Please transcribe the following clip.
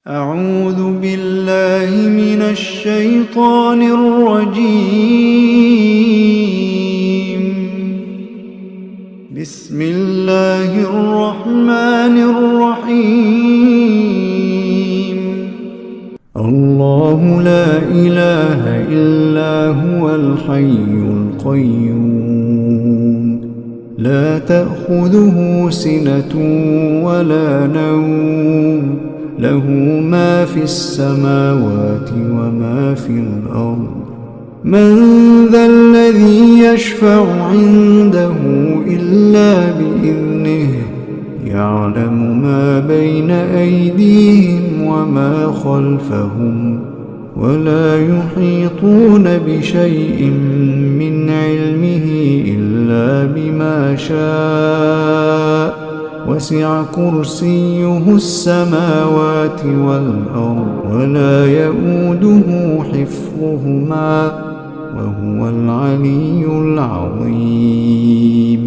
أعوذ بالله من الشيطان الرجيم. بسم الله الرحمن الرحيم. الله لا إله إلا هو الحي القيوم، لا تأخذه سنة ولا نوم، له ما في السماوات وما في الأرض. من ذا الذي يشفع عنده إلا بإذنه، يعلم ما بين أيديهم وما خلفهم، ولا يحيطون بشيء من علمه إلا بما شاء. وسع كرسيه السماوات والأرض، ولا يئوده حفظهما، وهو العلي العظيم.